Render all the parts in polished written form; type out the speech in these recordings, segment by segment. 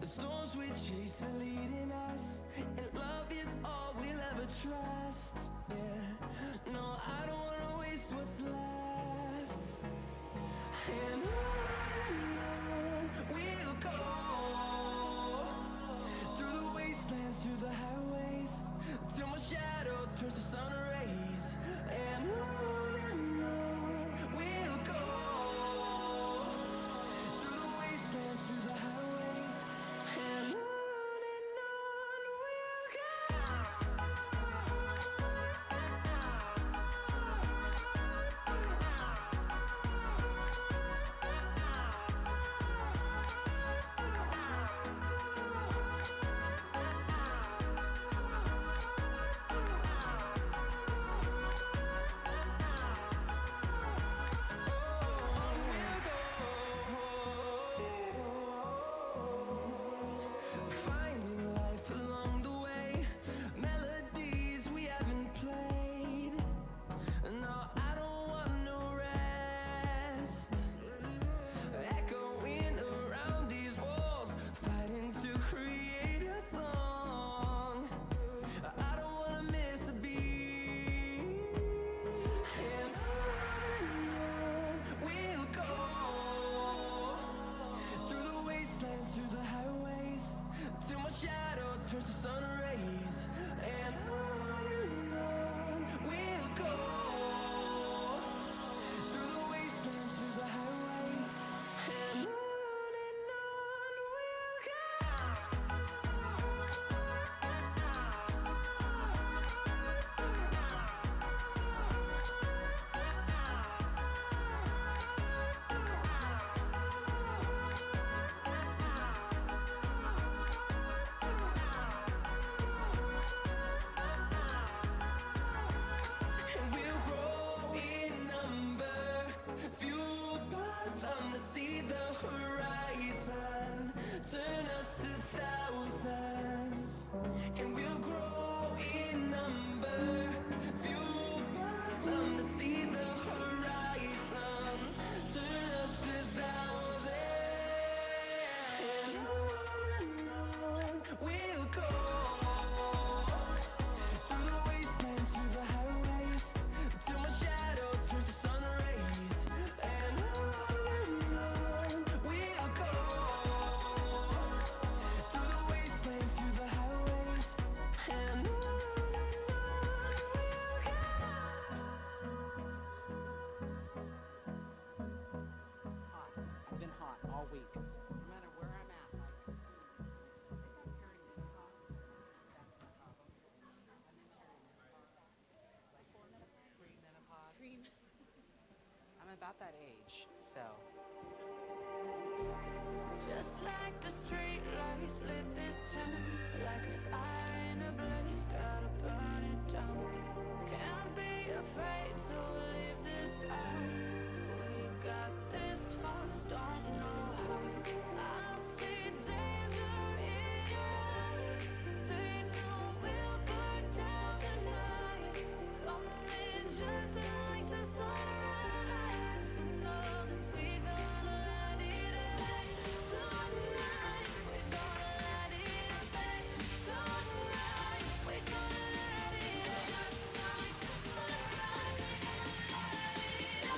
The storms we chase are leading us, and love is all we'll ever trust. Yeah, no, I don't wanna waste what's left. And on we'll go, through the wastelands, through the highways, till my shadow turns to sun rays. And on we'll go, through the wastelands, through the highways, and on we'll go. Finding life along the way, melodies we haven't played. No, I don't want no rest. Echoing around these walls, fighting to create a song. I don't wanna miss a beat. And on we'll go, through the wastelands, through the highways, till my shadow turns to sun rays. And on we'll go, through the wastelands, through the highways, and on we'll go. And we'll grow in number, fueled by them to see the horizon, turn us to thousands. And we'll grow in number, fueled by them to see the horizon, turn us to thousands. And on we'll go, through the wastelands, through the highways, till my shadow turns to sun rays. And on we'll go, through the wastelands, through the highways, and on we'll Hot. I've been hot all week. No matter where I'm at. Premenopause. I'm about that age, so. Just like the street lights lit this town, like a fire in a blaze, gotta burn it down. Can't be afraid to leave this out. We got this far, don't know how. I see danger in your eyes. They know we'll burn down the night. Coming just like the sunrise. We know that we gonna let it rain. Tonight, we gonna let it rain. Tonight, we gonna let it just like the sunrise. Let it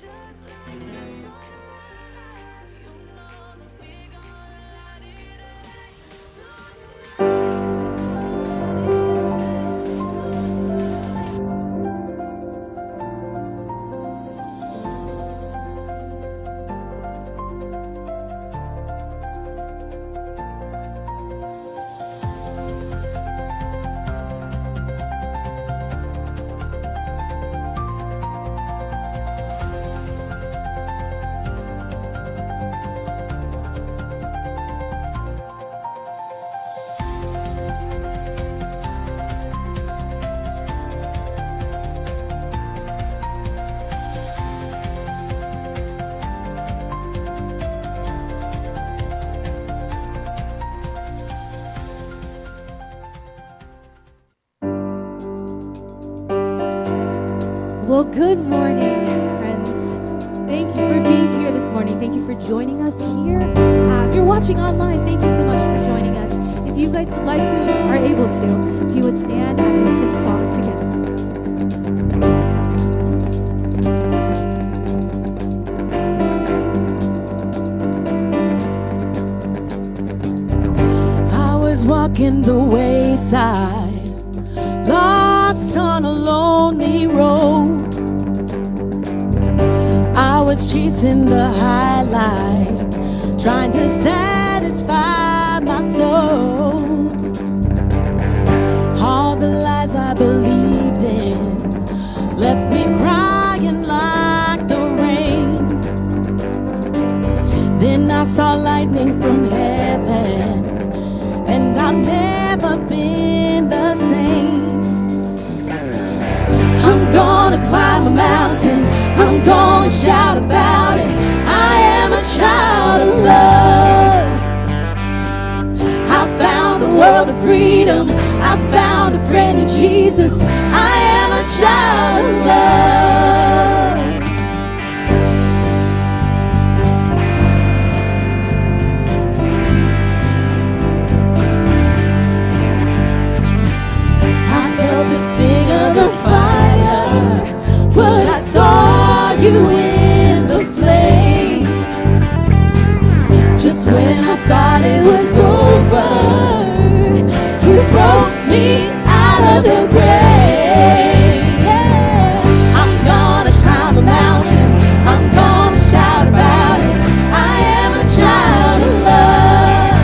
just like the sunrise. You know that we gonna light it up tonight. Well, good morning, friends. Thank you for being here this morning. Thank you for joining us here. If you're watching online, thank you so much for joining us. If you guys would like to, are able to, if you would stand as we sing songs together. I was walking the wayside, lost on a lonely road. I was chasing the high life, trying to satisfy my soul. All the lies I believed in left me crying like the rain. Then I saw lightning from heaven, and I've never been the same. I'm gonna climb a mountain, I'm gonna shout about it. I am a child of love. I found a world of freedom, I found a friend in Jesus. I am a child of love. I felt the sting of the fire, but I saw you in the flames. Just when I thought it was over, you broke me out of the grave. I'm gonna climb a mountain, I'm gonna shout about it. I am a child of love.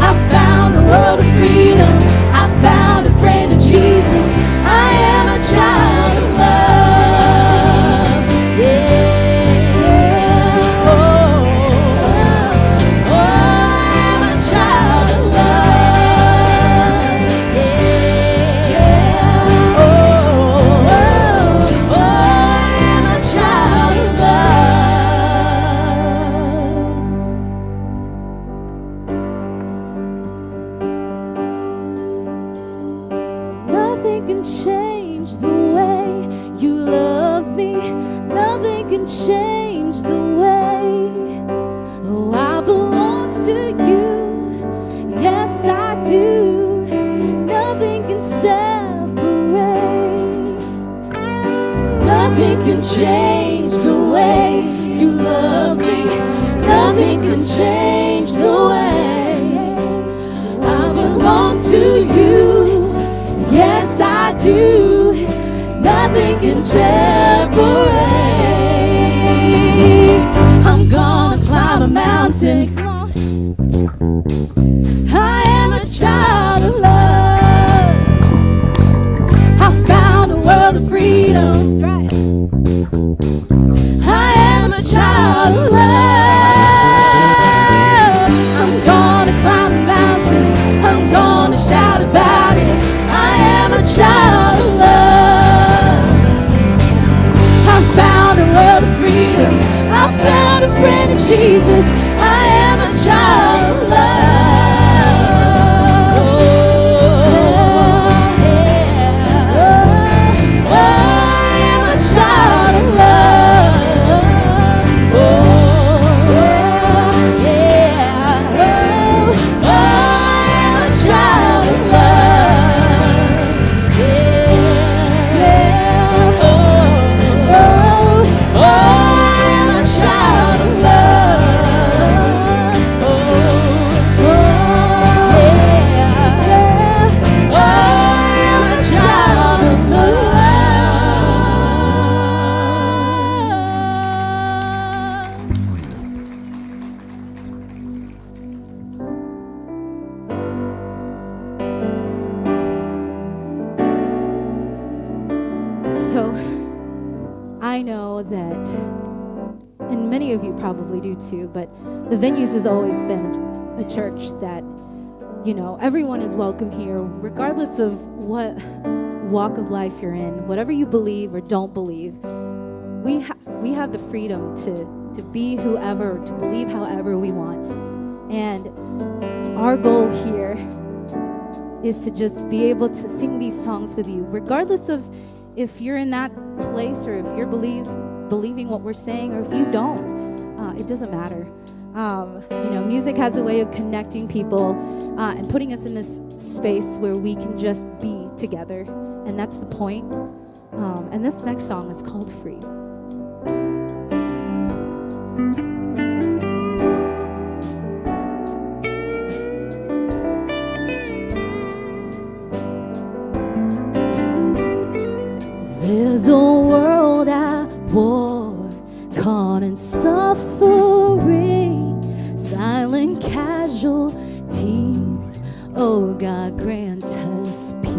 I found a world of freedom, I found a friend in Jesus. I am a child of love. Yeah. Oh, I am a child of love. Yeah. Oh, I am a child of love. Nothing can change the way you love me. Nothing can change the way. Oh, I belong to you. Yes, I do. Nothing can separate. Nothing can change the way you love me. Nothing can change the way I belong to you. Yes, I do. Nothing can separate. I'm gonna climb a mountain. Come on. I am a child of love. I found a world of freedom. That's right. I am a child of love. I'm gonna climb a mountain, I'm gonna shout about it. I am a child of love. I found a world of freedom, I found a friend in Jesus. I am a child of love. Oh, yeah. Oh, I am a child of love. Oh, yeah. Oh, I am a child of love. Yeah. Oh, So I know that, and many of you probably do too, but the Venues has always been a church that, you know, everyone is welcome here, regardless of what walk of life you're in, whatever you believe or don't believe. We have the freedom to be whoever, to believe however we want. And our goal here is to just be able to sing these songs with you, regardless of if you're in that place or if you're believing what we're saying or if you don't. It doesn't matter. You know, music has a way of connecting people and putting us in this space where we can just be together. And that's the point. And this next song is called Free. There's a world at war, caught in suffering, silent casualties. Oh God, grant us peace.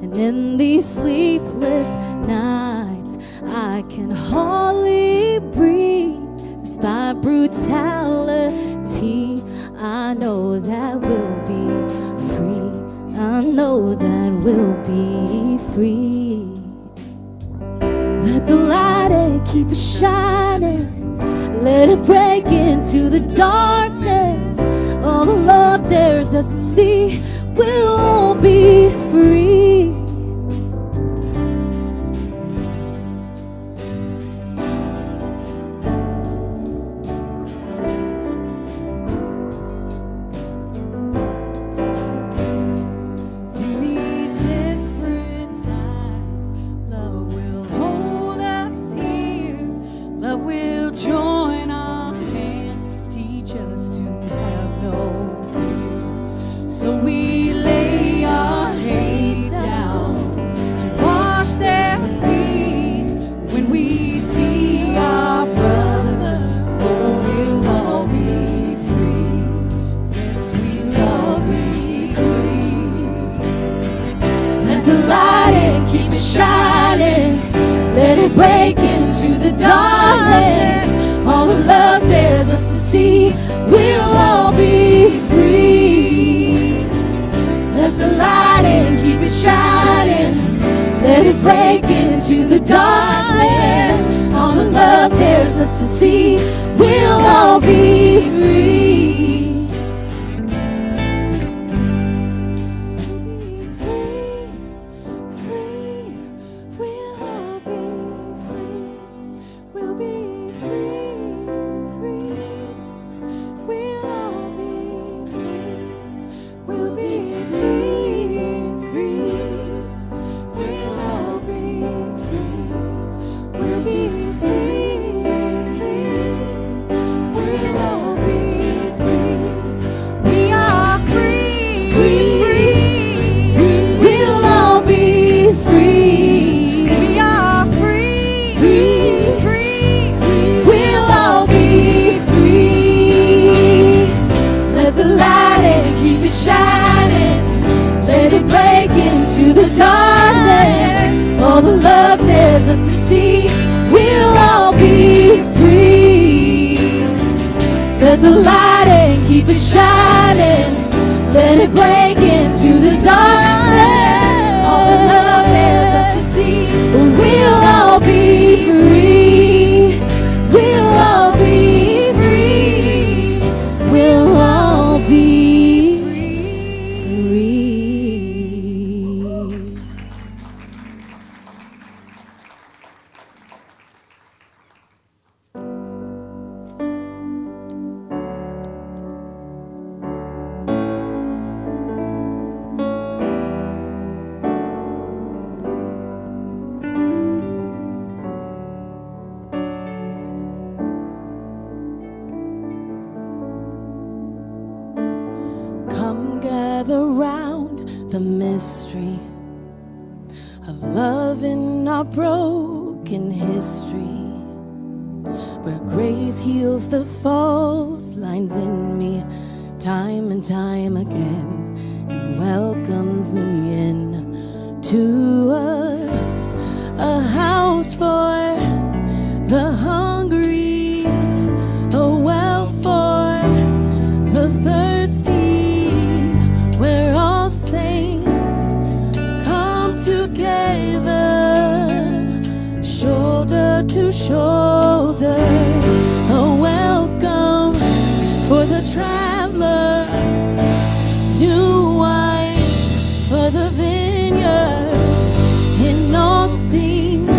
And in these sleepless nights, I can hardly breathe. Despite brutality, I know that we'll be free. I know that we'll be free. Let the light and keep it shining. Let it break into the darkness. All the love dares us to see, we'll be free. In these desperate times, love will hold us here. Love will join our hands, teach us to have no fear. So we lay our hate down to wash their feet. When we see our brother, oh, we'll all be free. Yes, we'll all be free. Let the light and keep it shining. Let it break into the darkness. All the love dares us to see, we'll all be free. Let the light and keep it shining. Let it break into the darkness. All the love dares us to see, we'll all be free. We'll be free, free. We'll all be free. We'll be free, free. We'll all be free. We'll be free, free. We'll all be free. We'll be free, free. We'll all be free. We are free, free. We'll all be free. We are free, free. We'll all be free. Let the light and keep it shining. Let it break into the darkness. All the love dares us to see, we'll all be free. Let the light and keep it shining. Let it break into the darkness. All the love dares us to see, we'll all be free. We'll all be free. We'll all be free. Come gather round the mystery of love in our broken history, where grace heals the fault lines in me time and time again, and welcomes me in to a a house for the hungry, a well for the thirsty, where all saints come together, shoulder to shoulder, a welcome for the traveler, new wine for the vineyard. In all things,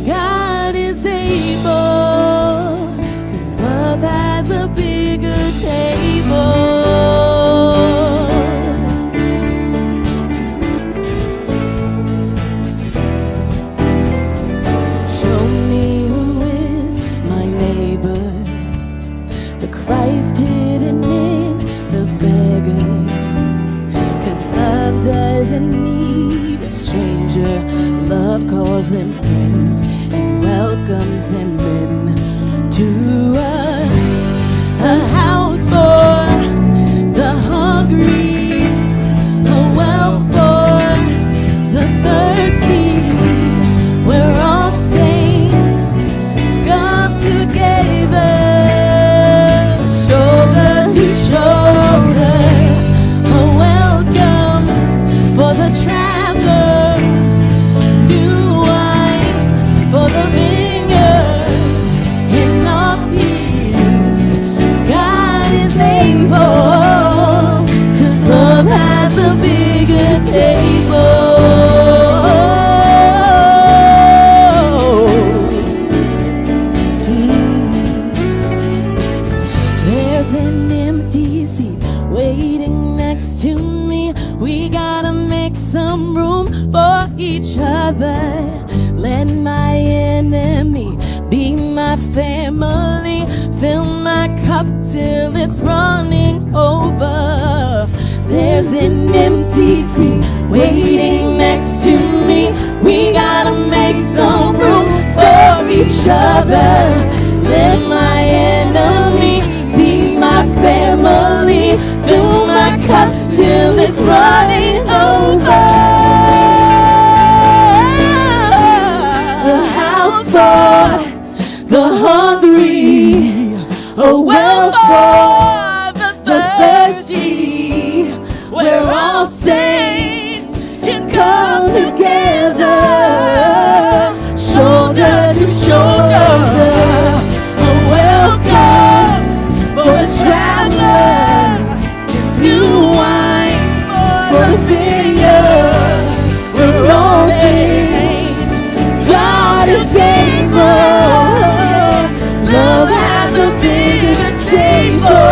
God is able, 'cause love has a bigger table. Show me who is my neighbor, the Christ hidden in the beggar, 'cause love doesn't need a stranger. Love calls them friend and welcomes them in to a house for the hungry, a well for the thirsty, where all saints come together, shoulder to shoulder, a welcome for the traveler, new wine for the vineyard. In all things, God is able, 'cause love has a bigger table. There's an empty seat waiting next to me. We gotta make some room for each other. Let my enemy be my family. Fill my cup till it's running over. There's an empty seat waiting next to me. We gotta make some room for each other. Let my enemy be my family. Fill my cup till it's running over. A house for the hungry, a well for the thirsty, where all saints can come together, shoulder to shoulder, a welcome for the traveler, new wine for the vineyard, where all saints, God is able, love has a bigger table.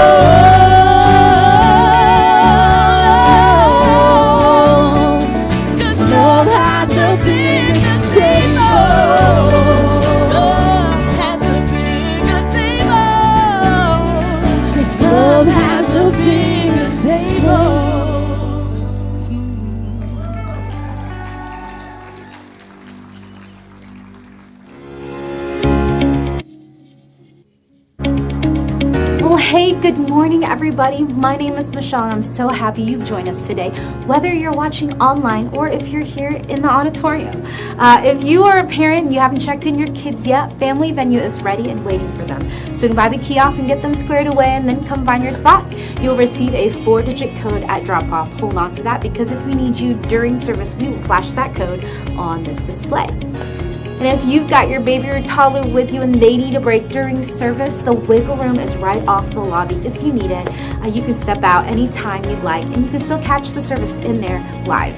Love has a bigger table. Love has a bigger table. 'Cause love has a bigger table. Well, hey, good morning, everybody. My name is Michelle, and I'm so happy you've joined us today, whether you're watching online or if you're here in the auditorium. If you are a parent and you haven't checked in your kids yet, Family Venue is ready and waiting for them. Swing by the kiosk and get them squared away, and then come find your spot. You'll receive a 4-digit code at drop-off. Hold on to that, because if we need you during service, we will flash that code on this display. And if you've got your baby or toddler with you and they need a break during service, the wiggle room is right off the lobby if you need it. You can step out anytime you'd like, and you can still catch the service in there live.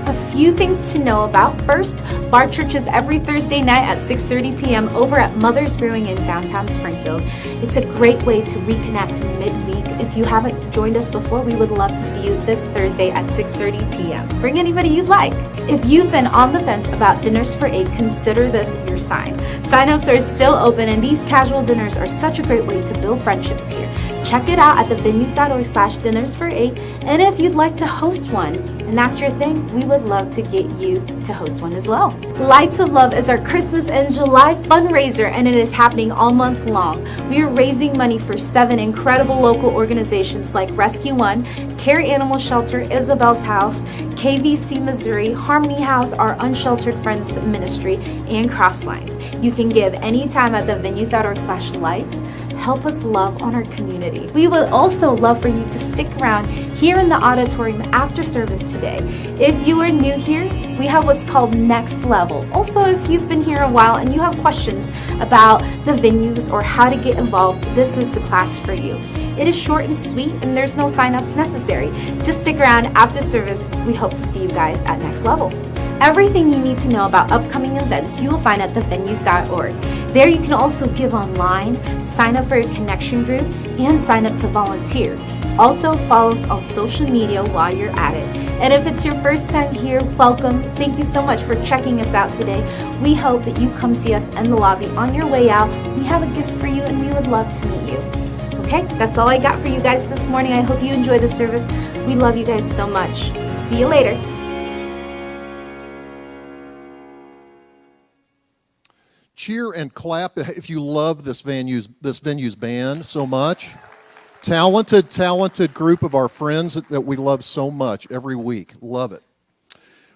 A few things to know about. First, Bar Church is every Thursday night at 6:30 p.m. over at Mother's Brewing in downtown Springfield. It's a great way to reconnect midweek. If you haven't joined us before, we would love to see you this Thursday at 6:30 p.m. Bring anybody you'd like. If you've been on the fence about Dinners for 8, consider this your sign. Sign-ups are still open, and these casual dinners are such a great way to build friendships here. Check it out at thevenues.org/dinnersfor8, and if you'd like to host one, and that's your thing, we would love to get you to host one as well. Lights of Love is our Christmas in July fundraiser, and it is happening all month long. We are raising money for 7 incredible local organizations like Rescue One, Care Animal Shelter, Isabel's House, KVC Missouri, Harmony House, our Unsheltered Friends Ministry, and Crosslines. You can give anytime at thevenues.org/lights. Help us love on our community. We would also love for you to stick around here in the auditorium after service today. If you are new here, we have what's called Next Level. Also, if you've been here a while and you have questions about the venues or how to get involved, this is the class for you. It is short and sweet, and there's no sign-ups necessary. Just stick around after service. We hope to see you guys at Next Level. Everything you need to know about upcoming events you will find at thevenues.org. There you can also give online, sign up for a connection group, and sign up to volunteer. Also, follow us on social media while you're at it. And if it's your first time here, welcome. Thank you so much for checking us out today. We hope that you come see us in the lobby on your way out. We have a gift for you, and we would love to meet you. Okay, that's all I got for you guys this morning. I hope you enjoy the service. We love you guys so much. See you later. Cheer and clap if you love this venue's band so much. Talented group of our friends that we love so much every week. Love it.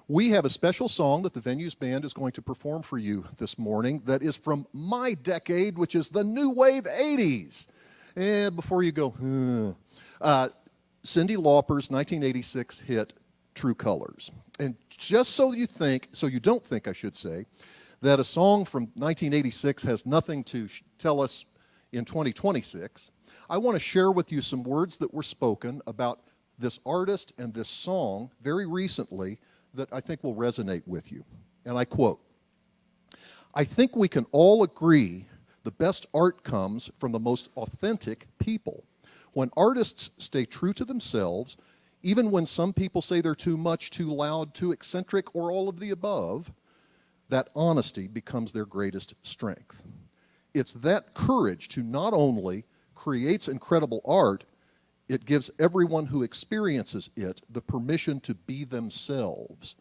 We have a special song that the Venues Band is going to perform for you this morning that is from my decade, which is the New Wave 80s. And before you go, Cyndi Lauper's 1986 hit, True Colors. And just so you don't think, I should say, that a song from 1986 has nothing to tell us in 2026, I want to share with you some words that were spoken about this artist and this song very recently that I think will resonate with you. And I quote, "I think we can all agree the best art comes from the most authentic people. When artists stay true to themselves, even when some people say they're too much, too loud, too eccentric, or all of the above, that honesty becomes their greatest strength. It's that courage to not only creates incredible art, it gives everyone who experiences it the permission to be themselves.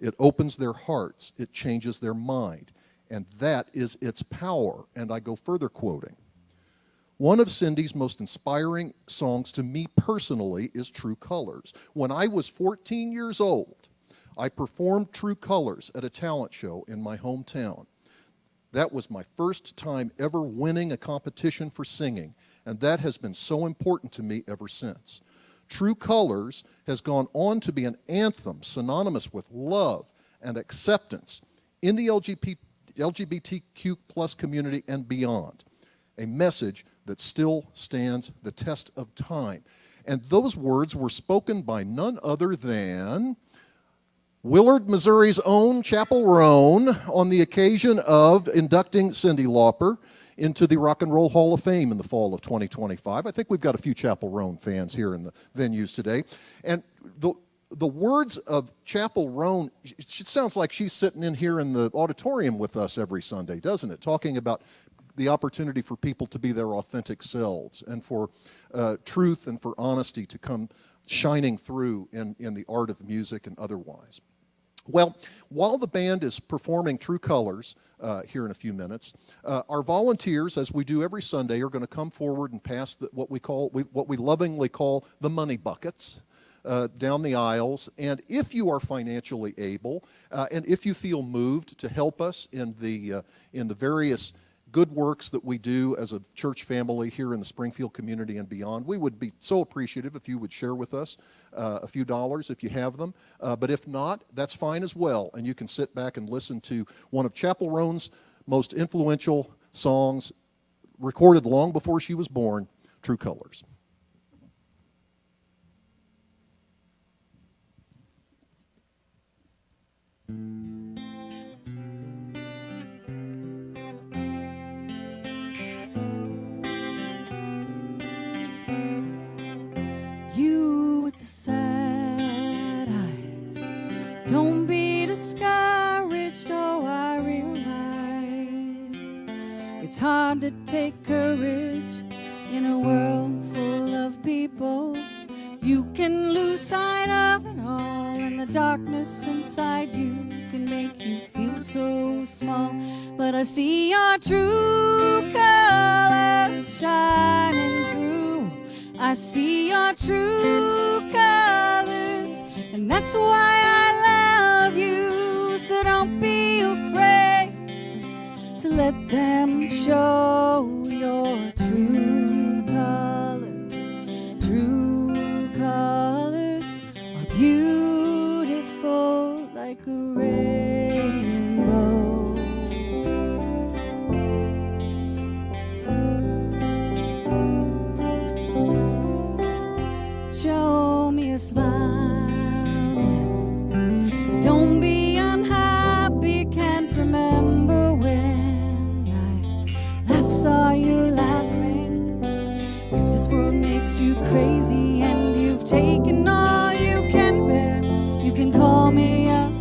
It opens their hearts, it changes their mind, and that is its power." And I go further quoting. "One of Cyndi's most inspiring songs to me personally is True Colors. When I was 14 years old, I performed True Colors at a talent show in my hometown. That was my first time ever winning a competition for singing, and that has been so important to me ever since. True Colors has gone on to be an anthem synonymous with love and acceptance in the LGBTQ plus community and beyond, a message that still stands the test of time." And those words were spoken by none other than Willard, Missouri's own Chapel Roan on the occasion of inducting Cyndi Lauper into the Rock and Roll Hall of Fame in the fall of 2025. I think we've got a few Chapel Roan fans here in the venues today. And the words of Chapel Roan, it sounds like she's sitting in here in the auditorium with us every Sunday, doesn't it? Talking about the opportunity for people to be their authentic selves and for truth and for honesty to come shining through in the art of music and otherwise. Well, while the band is performing True Colors here in a few minutes, our volunteers, as we do every Sunday, are going to come forward and pass what we lovingly call the money buckets down the aisles. And if you are financially able, and if you feel moved to help us in the various good works that we do as a church family here in the Springfield community and beyond, we would be so appreciative if you would share with us a few dollars if you have them. But if not, that's fine as well. And you can sit back and listen to one of Chapel Roan's most influential songs, recorded long before she was born, True Colors. You with the sad eyes, don't be discouraged. Oh, I realize it's hard to take courage in a world full of people. You can lose sight of it all, and darkness inside you can make you feel so small. But I see your true colors shining through. I see your true colors, and that's why I love you. So don't be afraid to let them show your true colors. True colors are beautiful like a rainbow. Show me a smile, yeah. Don't be unhappy, can't remember when I last saw you laughing. If this world makes you crazy and you've taken all you can bear, you can call me up,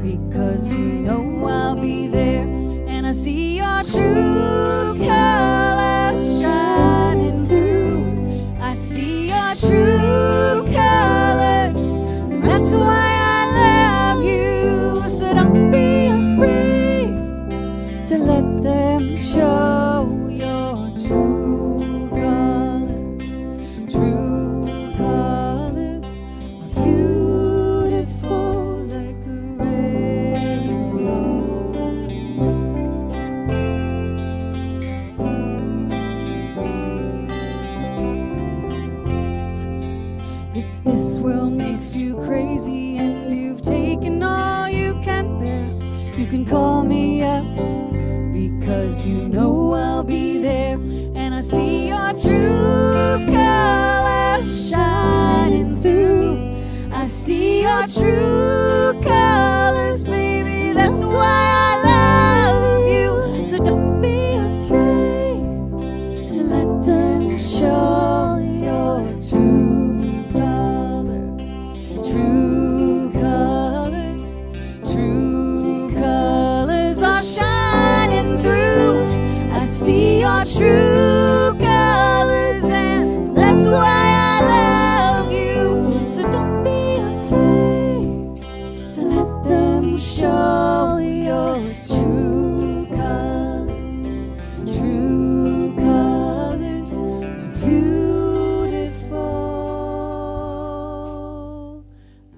because you know I'll be there. And I see your true colors shining through. I see your true colors, and that's why I love you. So don't be afraid to let them show your true colors. True colors are beautiful like a rainbow. If this world makes you crazy and you've taken all you can bear, you can call me up, because you know I'll be there. And I see your true colors shining through. I see your true colors, baby, that's why I love you. So don't be afraid to let them show your true colors. True colors, true colors are shining through. I see your true colors, and that's why I love you. So don't be afraid to let them show your true colors. True colors are beautiful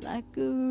like a rainbow.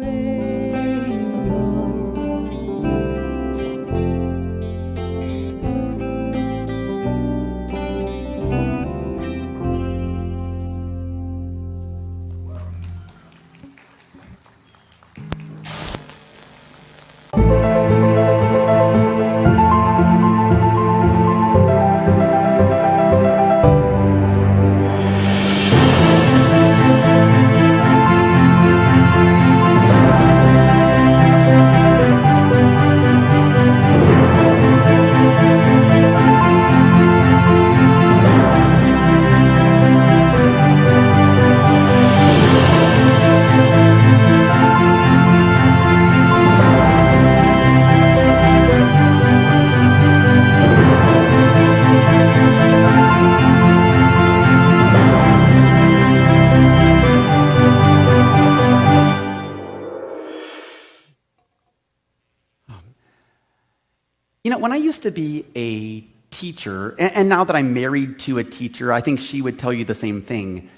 You know, when I used to be a teacher, and now that I'm married to a teacher, I think she would tell you the same thing,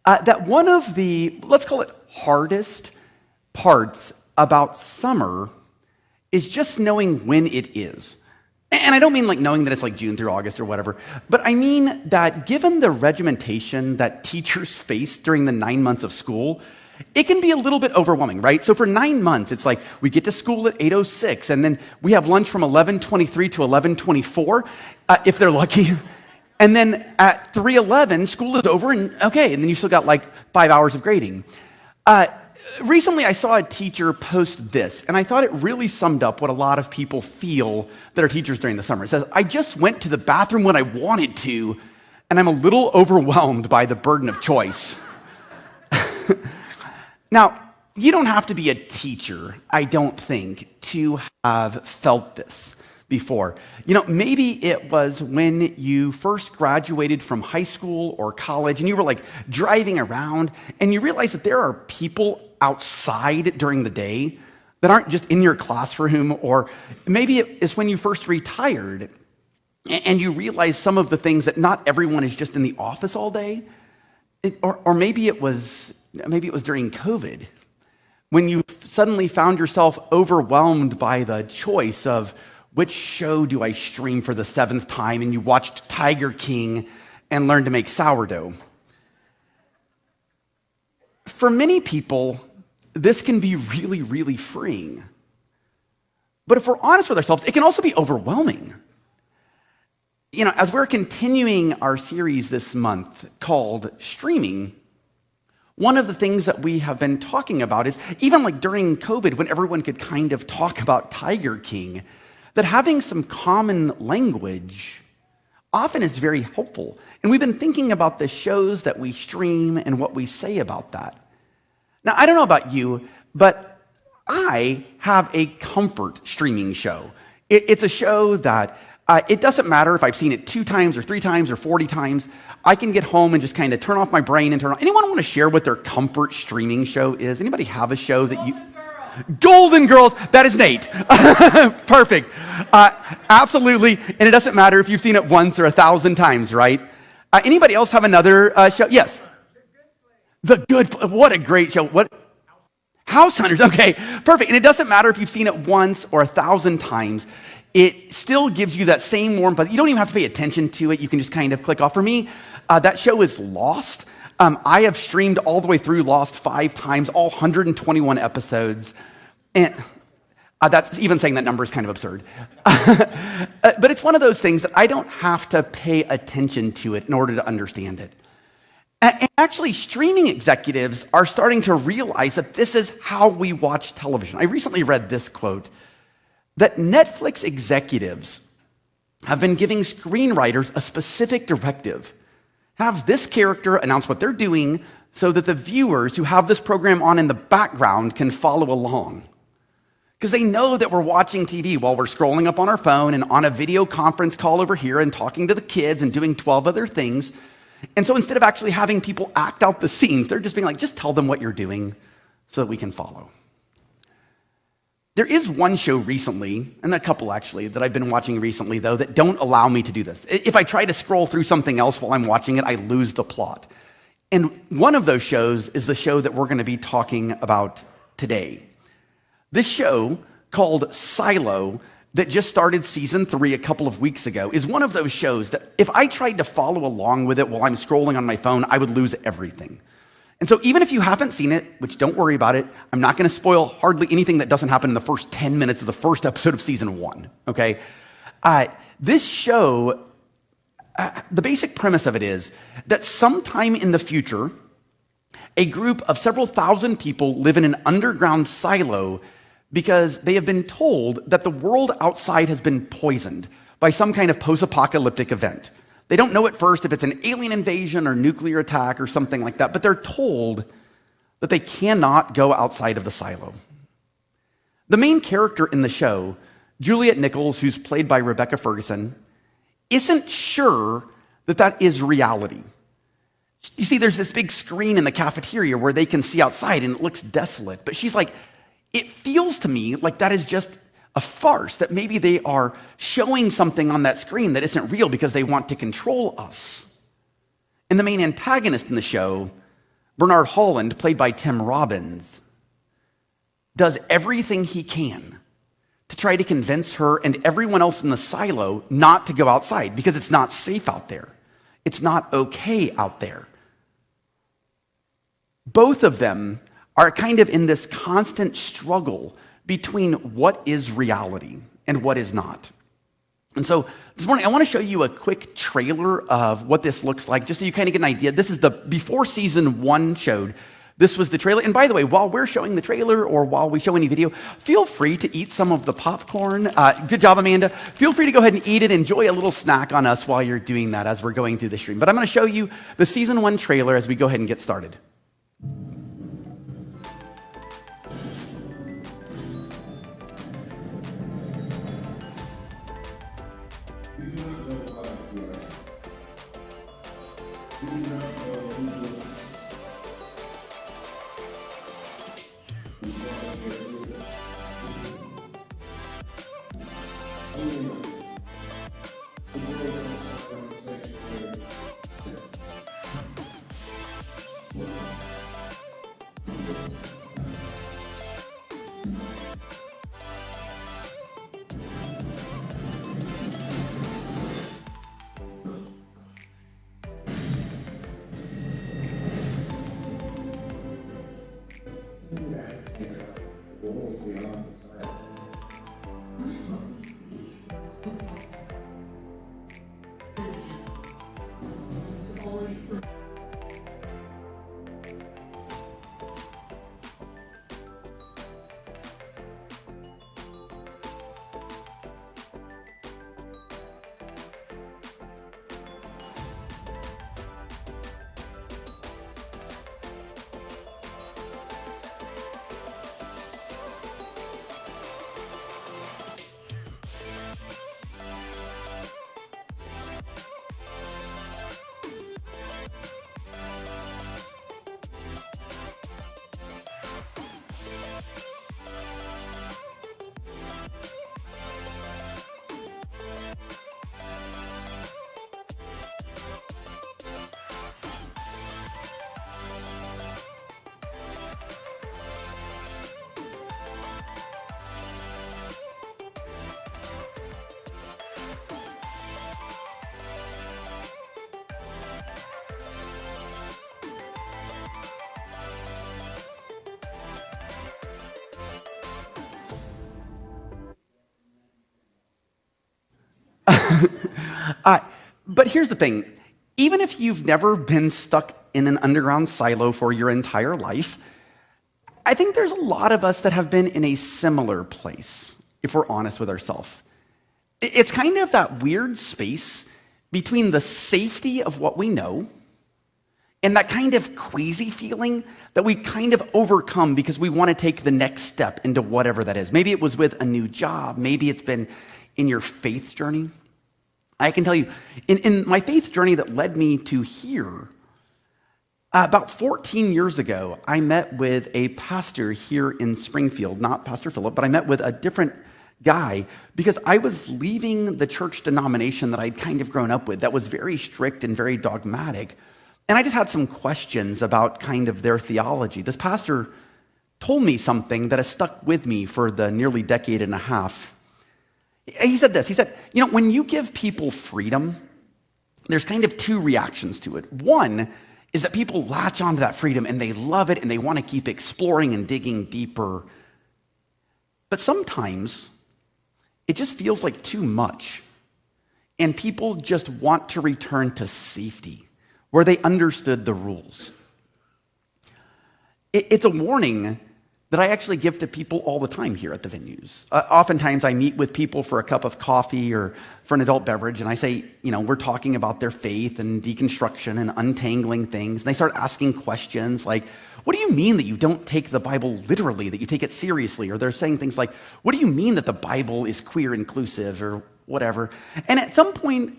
that one of the, let's call it hardest parts about summer is just knowing when it is. And I don't mean like knowing that it's like June through August or whatever, but I mean that given the regimentation that teachers face during the 9 months of school, it can be a little bit overwhelming, right? So for 9 months, it's like we get to school at 8:06, and then we have lunch from 11:23 to 11:24, if they're lucky. And then at 3:11, school is over, and okay, and then you still got like 5 hours of grading. Recently, I saw a teacher post this, and I thought it really summed up what a lot of people feel that are teachers during the summer. It says, I just went to the bathroom when I wanted to, and I'm a little overwhelmed by the burden of choice. Now, you don't have to be a teacher, I don't think, to have felt this before. You know, maybe it was when you first graduated from high school or college and you were like driving around and you realized that there are people outside during the day that aren't just in your classroom, or maybe it is when you first retired and you realize some of the things that not everyone is just in the office all day. Or maybe it was during COVID, when you suddenly found yourself overwhelmed by the choice of which show do I stream for the 7th time, and you watched Tiger King and learned to make sourdough. For many people, this can be really, really freeing. But if we're honest with ourselves, it can also be overwhelming. You know, as we're continuing our series this month called Streaming, one of the things that we have been talking about is, even like during COVID, when everyone could kind of talk about Tiger King, that having some common language often is very helpful. And we've been thinking about the shows that we stream and what we say about that. Now, I don't know about you, but I have a comfort streaming show. It's a show that it doesn't matter if I've seen it 2 times or 3 times or 40 times. I can get home and just kind of turn off my brain and turn on. Anyone want to share what their comfort streaming show is? Anybody have a show that you... Golden Girls, that is Nate. Perfect. Absolutely. And it doesn't matter if you've seen it once or 1,000 times, right? Anybody else have another show? Yes. The Good, what a great show. What? House Hunters, okay, perfect. And it doesn't matter if you've seen it once or 1,000 times. It still gives you that same warmth, but you don't even have to pay attention to it. You can just kind of click off. For me, that show is Lost. I have streamed all the way through Lost 5 times, all 121 episodes. And that's even saying that number is kind of absurd. But it's one of those things that I don't have to pay attention to it in order to understand it. And actually, streaming executives are starting to realize that this is how we watch television. I recently read this quote, that Netflix executives have been giving screenwriters a specific directive. Have this character announce what they're doing so that the viewers who have this program on in the background can follow along. Because they know that we're watching TV while we're scrolling up on our phone and on a video conference call over here and talking to the kids and doing 12 other things. And so instead of actually having people act out the scenes, they're just being like, just tell them what you're doing so that we can follow. There is one show recently, and a couple actually, that I've been watching recently, though, that don't allow me to do this. If I try to scroll through something else while I'm watching it, I lose the plot. And one of those shows is the show that we're going to be talking about today. This show, called Silo, that just started season 3 a couple of weeks ago, is one of those shows that if I tried to follow along with it while I'm scrolling on my phone, I would lose everything. And so even if you haven't seen it, which don't worry about it, I'm not going to spoil hardly anything that doesn't happen in the first 10 minutes of the first episode of season 1, okay? This show, the basic premise of it is that sometime in the future, a group of several thousand people live in an underground silo because they have been told that the world outside has been poisoned by some kind of post-apocalyptic event. They don't know at first if it's an alien invasion or nuclear attack or something like that, but they're told that they cannot go outside of the silo. The main character in the show, Juliet Nichols, who's played by Rebecca Ferguson, isn't sure that that is reality. You see, there's this big screen in the cafeteria where they can see outside and it looks desolate, but she's like, it feels to me like that is just a farce, that maybe they are showing something on that screen that isn't real because they want to control us. And the main antagonist in the show, Bernard Holland, played by Tim Robbins, does everything he can to try to convince her and everyone else in the silo not to go outside because it's not safe out there. It's not okay out there. Both of them are kind of in this constant struggle between what is reality and what is not. And so this morning, I want to show you a quick trailer of what this looks like, just so you kind of get an idea. This is the before season 1 showed. This was the trailer. And by the way, while we're showing the trailer or while we show any video, feel free to eat some of the popcorn. Good job, Amanda. Feel free to go ahead and eat it. Enjoy a little snack on us while you're doing that as we're going through the stream. But I'm going to show you the season 1 trailer as we go ahead and get started. But here's the thing. Even if you've never been stuck in an underground silo for your entire life, I think there's a lot of us that have been in a similar place, if we're honest with ourselves. It's kind of that weird space between the safety of what we know and that kind of queasy feeling that we kind of overcome because we want to take the next step into whatever that is. Maybe it was with a new job. Maybe it's been in your faith journey. I can tell you, in my faith journey that led me to here, about 14 years ago, I met with a pastor here in Springfield, not Pastor Philip, but I met with a different guy because I was leaving the church denomination that I'd kind of grown up with that was very strict and very dogmatic. And I just had some questions about kind of their theology. This pastor told me something that has stuck with me for the nearly decade and a half. He said this, he said, you know, when you give people freedom, there's kind of two reactions to it. One is that people latch onto that freedom and they love it and they want to keep exploring and digging deeper. But sometimes it just feels like too much. And people just want to return to safety, where they understood the rules. It's a warning that I actually give to people all the time here at the venues. Oftentimes I meet with people for a cup of coffee or for an adult beverage, and I say, you know, we're talking about their faith and deconstruction and untangling things. And they start asking questions like, what do you mean that you don't take the Bible literally, that you take it seriously? Or they're saying things like, what do you mean that the Bible is queer inclusive or whatever? And at some point,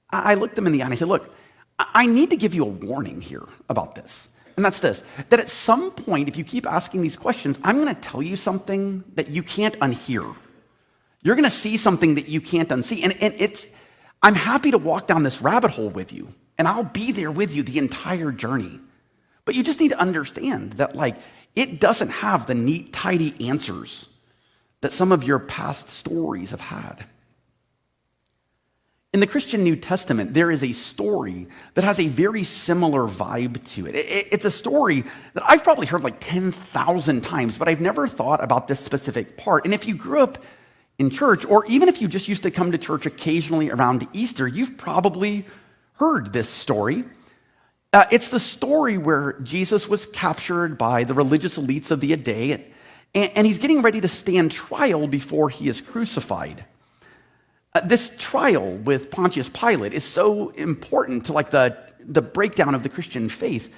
I looked them in the eye and I said, look, I need to give you a warning here about this. And that's this, that at some point, if you keep asking these questions, I'm going to tell you something that you can't unhear. You're going to see something that you can't unsee. And I'm happy to walk down this rabbit hole with you, and I'll be there with you the entire journey. But you just need to understand that, like, it doesn't have the neat, tidy answers that some of your past stories have had. In the Christian New Testament, there is a story that has a very similar vibe to it. It's a story that I've probably heard like 10,000 times, but I've never thought about this specific part. And if you grew up in church, or even if you just used to come to church occasionally around Easter, you've probably heard this story. It's the story where Jesus was captured by the religious elites of the day, and he's getting ready to stand trial before he is crucified. This trial with Pontius Pilate is so important to like the breakdown of the Christian faith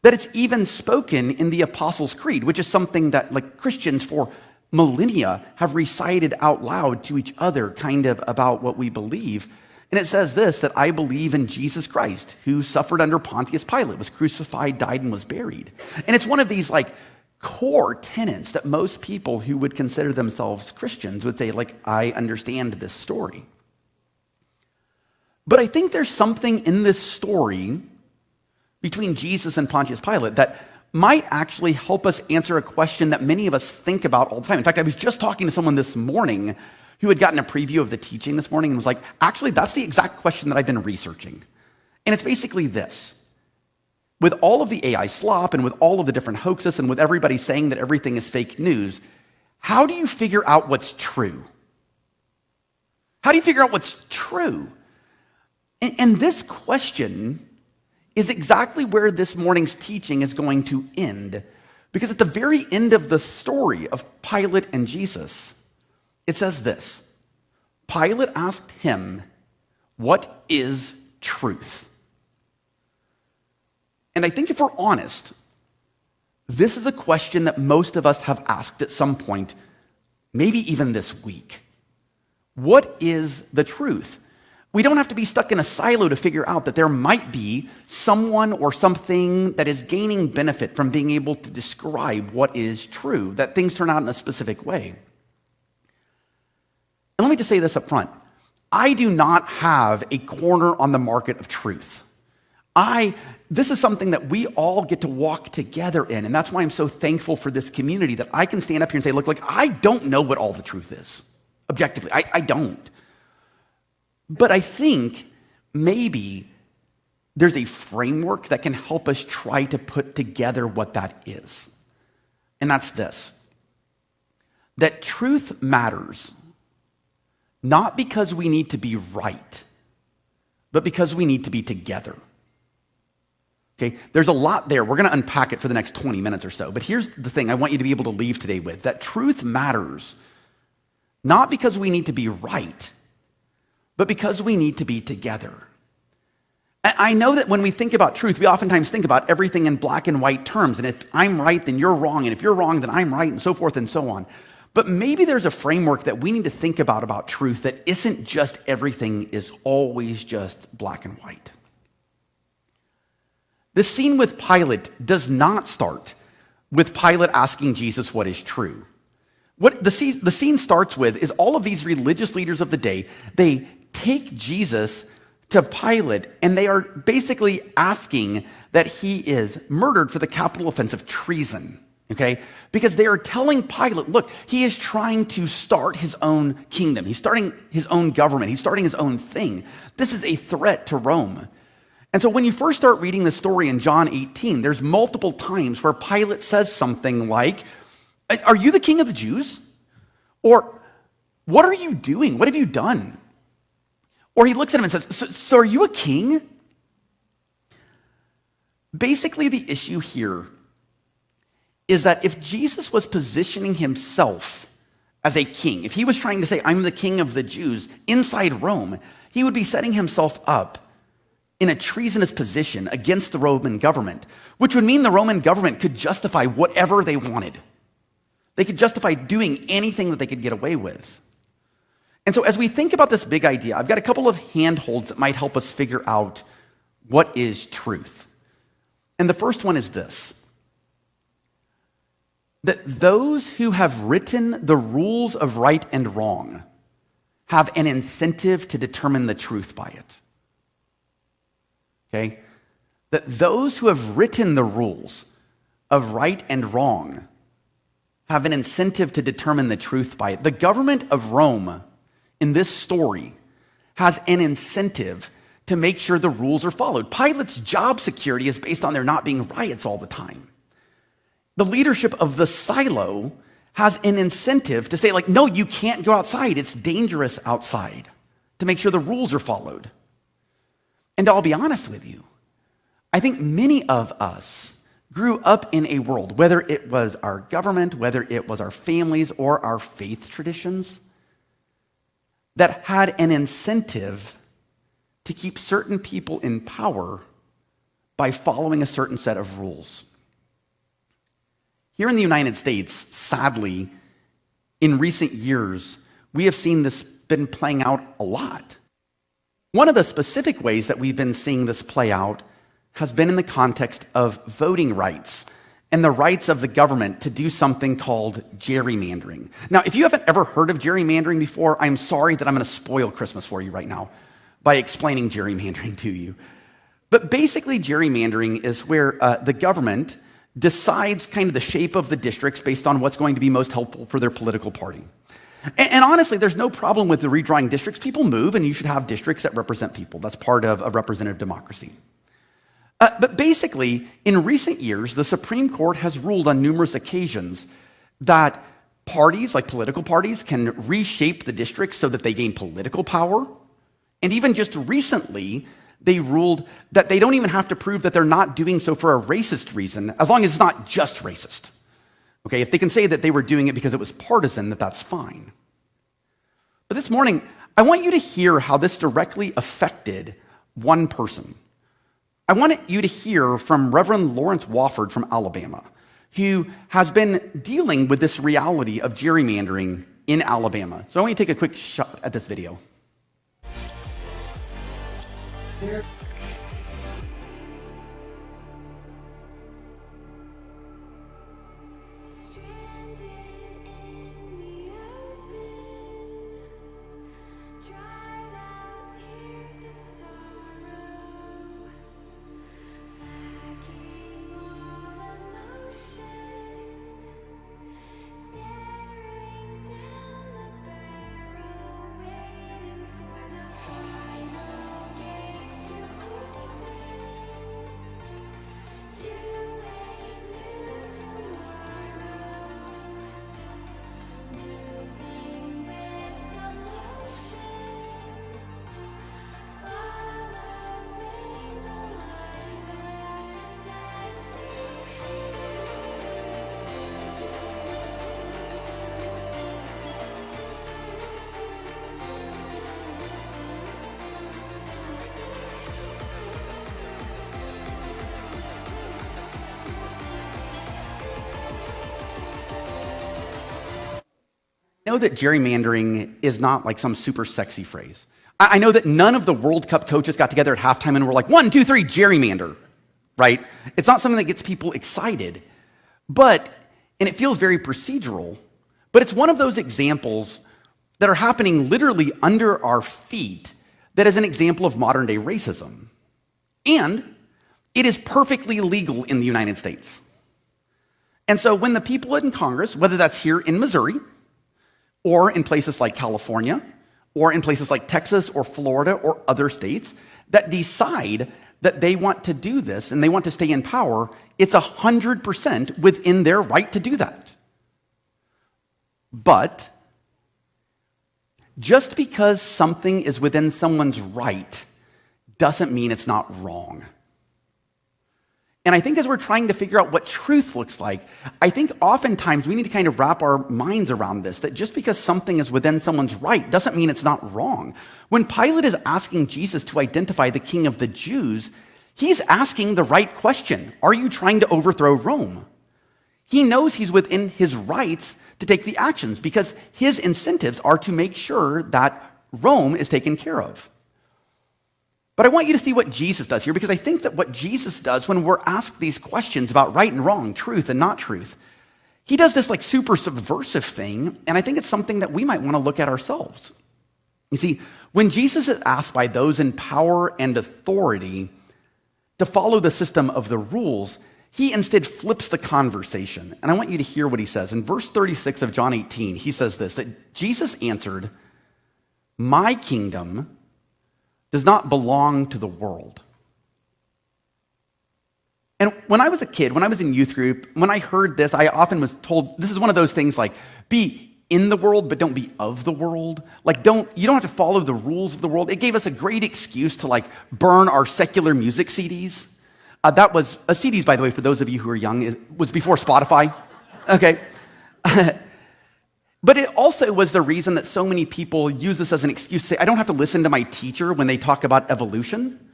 that it's even spoken in the Apostles' Creed, which is something that like Christians for millennia have recited out loud to each other kind of about what we believe. And it says this, that I believe in Jesus Christ, who suffered under Pontius Pilate, was crucified, died, and was buried. And it's one of these like core tenets that most people who would consider themselves Christians would say, like, I understand this story. But I think there's something in this story between Jesus and Pontius Pilate that might actually help us answer a question that many of us think about all the time. In fact, I was just talking to someone this morning who had gotten a preview of the teaching this morning and was like, actually, that's the exact question that I've been researching. And it's basically this. With all of the AI slop and with all of the different hoaxes and with everybody saying that everything is fake news, how do you figure out what's true? How do you figure out what's true? And this question is exactly where this morning's teaching is going to end. Because at the very end of the story of Pilate and Jesus, it says this: Pilate asked him, "What is truth?" And I think if we're honest, this is a question that most of us have asked at some point, maybe even this week. What is the truth? We don't have to be stuck in a silo to figure out that there might be someone or something that is gaining benefit from being able to describe what is true, that things turn out in a specific way. And let me just say this up front. I do not have a corner on the market of truth. This is something that we all get to walk together in, and that's why I'm so thankful for this community, that I can stand up here and say, look, I don't know what all the truth is, objectively. I don't. But I think maybe there's a framework that can help us try to put together what that is. And that's this: that truth matters, not because we need to be right, but because we need to be together. Okay, there's a lot there. We're going to unpack it for the next 20 minutes or so. But here's the thing I want you to be able to leave today with: that truth matters, not because we need to be right, but because we need to be together. I know that when we think about truth, we oftentimes think about everything in black and white terms. And if I'm right, then you're wrong. And if you're wrong, then I'm right, and so forth and so on. But maybe there's a framework that we need to think about truth that isn't just everything is always just black and white. The scene with Pilate does not start with Pilate asking Jesus what is true. What the scene starts with is all of these religious leaders of the day. They take Jesus to Pilate, and they are basically asking that he is murdered for the capital offense of treason, okay? Because they are telling Pilate, look, he is trying to start his own kingdom. He's starting his own government. He's starting his own thing. This is a threat to Rome. And so when you first start reading the story in John 18, there's multiple times where Pilate says something like, "Are you the king of the Jews?" Or, "What are you doing? What have you done?" Or he looks at him and says, so are you a king? Basically, the issue here is that if Jesus was positioning himself as a king, if he was trying to say, I'm the king of the Jews inside Rome, he would be setting himself up in a treasonous position against the Roman government, which would mean the Roman government could justify whatever they wanted. They could justify doing anything that they could get away with. And so as we think about this big idea, I've got a couple of handholds that might help us figure out what is truth. And the first one is this: that those who have written the rules of right and wrong have an incentive to determine the truth by it. Okay? That those who have written the rules of right and wrong have an incentive to determine the truth by it. The government of Rome in this story has an incentive to make sure the rules are followed. Pilate's job security is based on there not being riots all the time. The leadership of the silo has an incentive to say, no, you can't go outside. It's dangerous outside, to make sure the rules are followed. And I'll be honest with you, I think many of us grew up in a world, whether it was our government, whether it was our families or our faith traditions, that had an incentive to keep certain people in power by following a certain set of rules. Here in the United States, sadly, in recent years, we have seen this been playing out a lot. One of the specific ways that we've been seeing this play out has been in the context of voting rights. and the rights of the government to do something called gerrymandering. Now, if you haven't ever heard of gerrymandering before, I'm sorry that I'm going to spoil Christmas for you right now by explaining gerrymandering to you. But basically, gerrymandering is where the government decides kind of the shape of the districts based on what's going to be most helpful for their political party. And honestly, there's no problem with the redrawing districts. People move, and you should have districts that represent people. That's part of a representative democracy. But basically, in recent years, the Supreme Court has ruled on numerous occasions that parties, like political parties, can reshape the districts so that they gain political power. And even just recently, they ruled that they don't even have to prove that they're not doing so for a racist reason, as long as it's not just racist. Okay, if they can say that they were doing it because it was partisan, that's fine. But this morning, I want you to hear how this directly affected one person. I want you to hear from Reverend Lawrence Wofford from Alabama, who has been dealing with this reality of gerrymandering in Alabama. So I want you to take a quick shot at this video. I know that gerrymandering is not like some super sexy phrase. I know that none of the World Cup coaches got together at halftime and were like, 1, 2, 3, gerrymander, right? It's not something that gets people excited, and it feels very procedural, but it's one of those examples that are happening literally under our feet that is an example of modern day racism. And it is perfectly legal in the United States. And so when the people in Congress, whether that's here in Missouri, or in places like California, or in places like Texas or Florida or other states that decide that they want to do this and they want to stay in power, it's 100% within their right to do that. But just because something is within someone's right doesn't mean it's not wrong. And I think as we're trying to figure out what truth looks like, I think oftentimes we need to kind of wrap our minds around this, that just because something is within someone's right doesn't mean it's not wrong. When Pilate is asking Jesus to identify the king of the Jews, he's asking the right question. Are you trying to overthrow Rome? He knows he's within his rights to take the actions because his incentives are to make sure that Rome is taken care of. But I want you to see what Jesus does here, because I think that what Jesus does when we're asked these questions about right and wrong, truth and not truth, he does this like super subversive thing, and I think it's something that we might want to look at ourselves. You see, when Jesus is asked by those in power and authority to follow the system of the rules, he instead flips the conversation. And I want you to hear what he says. In verse 36 of John 18, he says this, that Jesus answered, "My kingdom does not belong to the world." And when I was a kid, when I was in youth group, when I heard this, I often was told, this is one of those things like, be in the world, but don't be of the world. Like, you don't have to follow the rules of the world. It gave us a great excuse to like burn our secular music CDs. That was, CDs, by the way, for those of you who are young, it was before Spotify. Okay. But it also was the reason that so many people use this as an excuse to say, I don't have to listen to my teacher when they talk about evolution,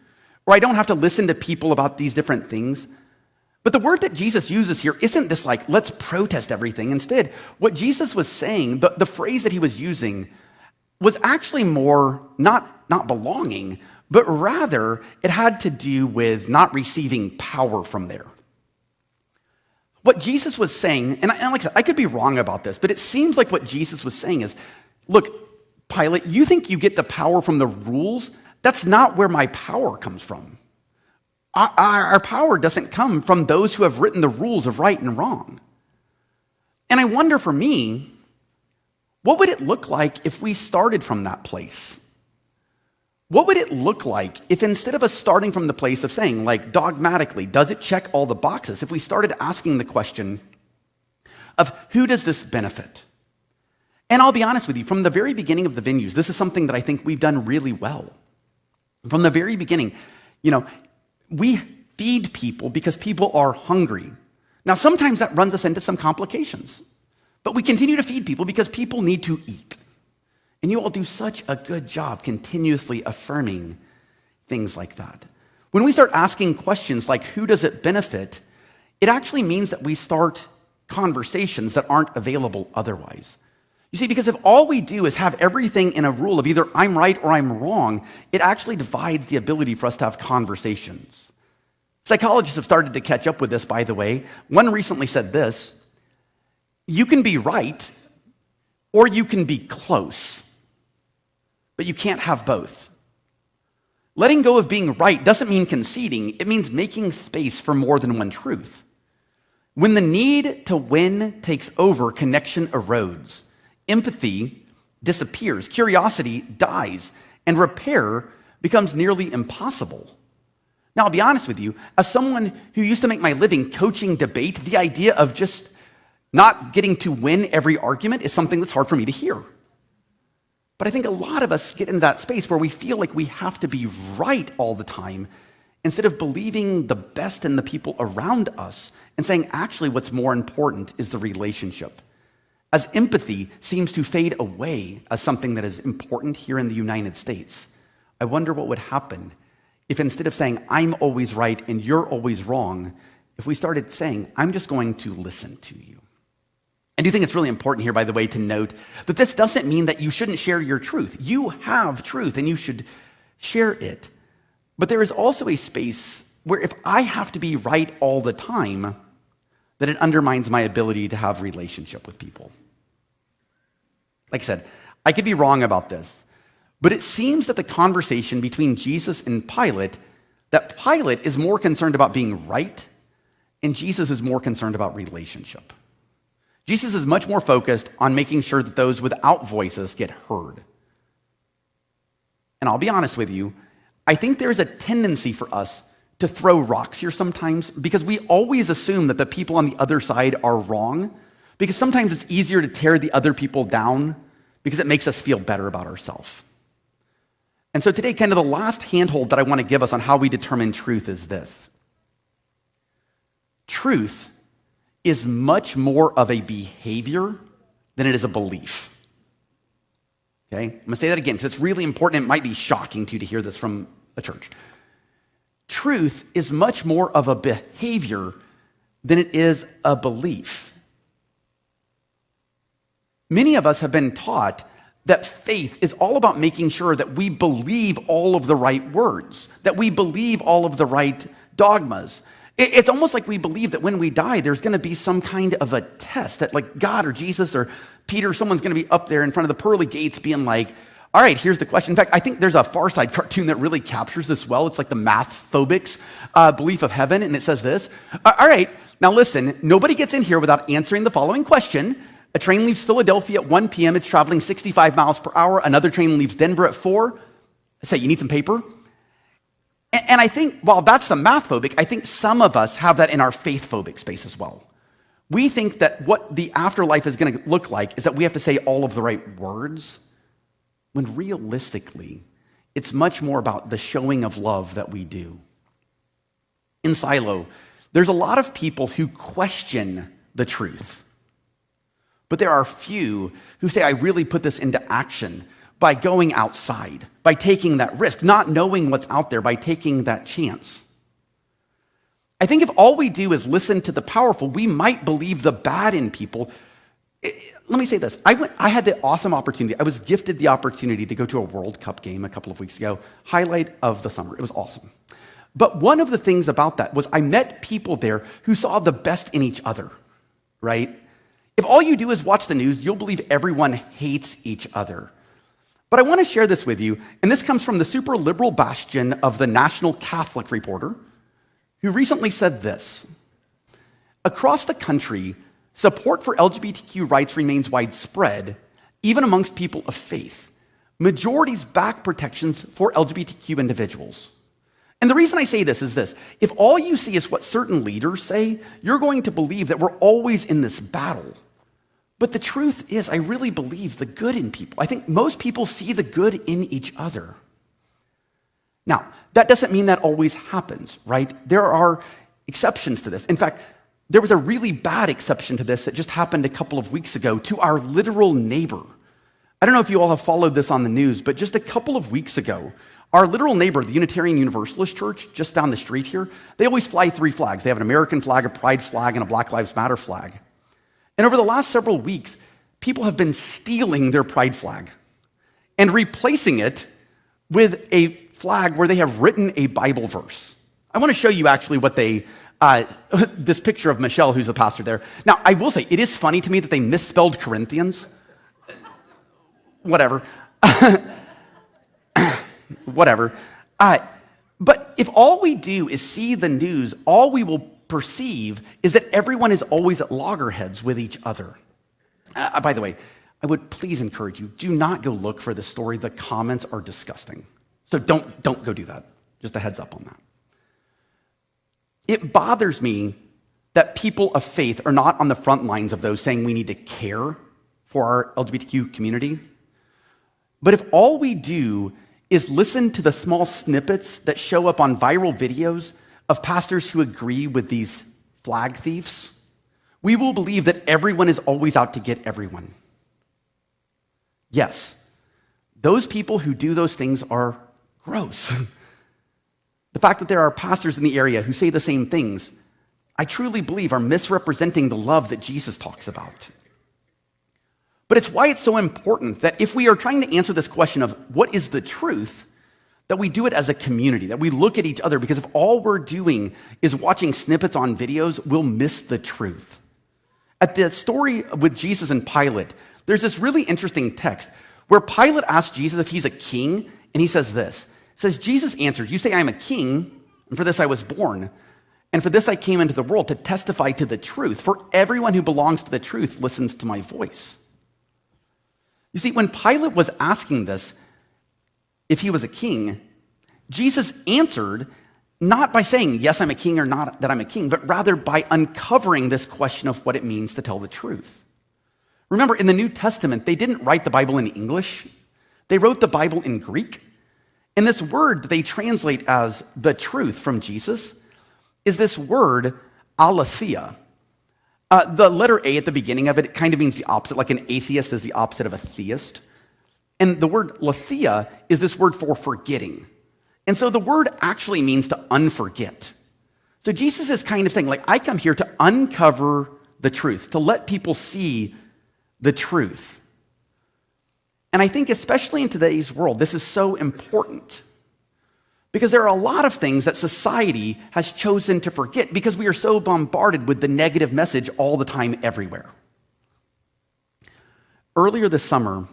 or I don't have to listen to people about these different things. But the word that Jesus uses here isn't this like, let's protest everything. Instead, what Jesus was saying, the phrase that he was using was actually more not belonging, but rather it had to do with not receiving power from there. What Jesus was saying, and like I said, I could be wrong about this, but it seems like what Jesus was saying is, look, Pilate, you think you get the power from the rules? That's not where my power comes from. Our power doesn't come from those who have written the rules of right and wrong. And I wonder for me, what would it look like if we started from that place? What would it look like if instead of us starting from the place of saying, like dogmatically, does it check all the boxes, if we started asking the question of who does this benefit? And I'll be honest with you, from the very beginning of the venues, this is something that I think we've done really well. From the very beginning, we feed people because people are hungry. Now, sometimes that runs us into some complications, but we continue to feed people because people need to eat. And you all do such a good job continuously affirming things like that. When we start asking questions like, who does it benefit? It actually means that we start conversations that aren't available otherwise. You see, because if all we do is have everything in a rule of either I'm right or I'm wrong, it actually divides the ability for us to have conversations. Psychologists have started to catch up with this, by the way. One recently said this: you can be right or you can be close, but you can't have both. Letting go of being right doesn't mean conceding. It means making space for more than one truth. When the need to win takes over, connection erodes. Empathy disappears. Curiosity dies. And repair becomes nearly impossible. Now, I'll be honest with you. As someone who used to make my living coaching debate, the idea of just not getting to win every argument is something that's hard for me to hear. But I think a lot of us get into that space where we feel like we have to be right all the time instead of believing the best in the people around us and saying, actually, what's more important is the relationship. As empathy seems to fade away as something that is important here in the United States, I wonder what would happen if instead of saying, I'm always right and you're always wrong, if we started saying, I'm just going to listen to you. I do think it's really important here, by the way, to note that this doesn't mean that you shouldn't share your truth. You have truth and you should share it. But there is also a space where if I have to be right all the time, that it undermines my ability to have relationship with people. Like I said, I could be wrong about this, but it seems that the conversation between Jesus and Pilate, that Pilate is more concerned about being right and Jesus is more concerned about relationship. Jesus is much more focused on making sure that those without voices get heard. And I'll be honest with you, I think there's a tendency for us to throw rocks here sometimes because we always assume that the people on the other side are wrong, because sometimes it's easier to tear the other people down because it makes us feel better about ourselves. And so today, kind of the last handhold that I want to give us on how we determine truth is this. Truth is much more of a behavior than it is a belief. Okay? I'm going to say that again because it's really important. It might be shocking to you to hear this from a church. Truth is much more of a behavior than it is a belief. Many of us have been taught that faith is all about making sure that we believe all of the right words, that we believe all of the right dogmas. It's almost like we believe that when we die, there's going to be some kind of a test that like God or Jesus or Peter, someone's going to be up there in front of the pearly gates being like, all right, here's the question. In fact, I think there's a Far Side cartoon that really captures this well. It's like the math phobics belief of heaven, and it says this. All right, now listen, nobody gets in here without answering the following question. A train leaves Philadelphia at 1 p.m. It's traveling 65 miles per hour. Another train leaves Denver at 4. I say, you need some paper? And I think, while that's the math phobic, I think some of us have that in our faith phobic space as well. We think that what the afterlife is going to look like is that we have to say all of the right words, when realistically, it's much more about the showing of love that we do. In Silo, there's a lot of people who question the truth. But there are few who say, I really put this into action by going outside, by taking that risk, not knowing what's out there, by taking that chance. I think if all we do is listen to the powerful, we might believe the bad in people. Let me say this. I had the awesome opportunity. I was gifted the opportunity to go to a World Cup game a couple of weeks ago, highlight of the summer. It was awesome. But one of the things about that was I met people there who saw the best in each other, right? If all you do is watch the news, you'll believe everyone hates each other. But I want to share this with you, and this comes from the super liberal bastion of the National Catholic Reporter, who recently said this: across the country, support for LGBTQ rights remains widespread, even amongst people of faith. Majorities back protections for LGBTQ individuals. And the reason I say this is this: if all you see is what certain leaders say, you're going to believe that we're always in this battle. But the truth is, I really believe the good in people. I think most people see the good in each other. Now, that doesn't mean that always happens, right? There are exceptions to this. In fact, there was a really bad exception to this that just happened a couple of weeks ago to our literal neighbor. I don't know if you all have followed this on the news, but just a couple of weeks ago, our literal neighbor, the Unitarian Universalist Church, just down the street here, they always fly 3 flags. They have an American flag, a Pride flag, and a Black Lives Matter flag. And over the last several weeks, people have been stealing their Pride flag and replacing it with a flag where they have written a Bible verse. I want to show you actually what they, this picture of Michelle, who's the pastor there. Now, I will say, it is funny to me that they misspelled Corinthians. Whatever. Whatever. But if all we do is see the news, all we will perceive is that everyone is always at loggerheads with each other. By the way, I would please encourage you, do not go look for this story. The comments are disgusting. So don't go do that. Just a heads up on that. It bothers me that people of faith are not on the front lines of those saying we need to care for our LGBTQ community. But if all we do is listen to the small snippets that show up on viral videos of pastors who agree with these flag thieves, we will believe that everyone is always out to get everyone. Yes, those people who do those things are gross. The fact that there are pastors in the area who say the same things, I truly believe are misrepresenting the love that Jesus talks about. But it's why it's so important that if we are trying to answer this question of what is the truth, that we do it as a community, that we look at each other, because if all we're doing is watching snippets on videos, we'll miss the truth. At the story with Jesus and Pilate, there's this really interesting text where Pilate asks Jesus if he's a king, and he says this. It says, Jesus answered, "You say I'm a king, and for this I was born, and for this I came into the world to testify to the truth. For everyone who belongs to the truth listens to my voice." You see, when Pilate was asking this, if he was a king, Jesus answered not by saying, yes, I'm a king, or not that I'm a king, but rather by uncovering this question of what it means to tell the truth. Remember, in the New Testament, they didn't write the Bible in English. They wrote the Bible in Greek. And this word that they translate as the truth from Jesus is this word, aletheia. The letter A at the beginning of it kind of means the opposite, like an atheist is the opposite of a theist. And the word letheia is this word for forgetting. And so the word actually means to unforget. So Jesus is kind of saying, like, I come here to uncover the truth, to let people see the truth. And I think especially in today's world, this is so important because there are a lot of things that society has chosen to forget because we are so bombarded with the negative message all the time everywhere. Earlier this summer,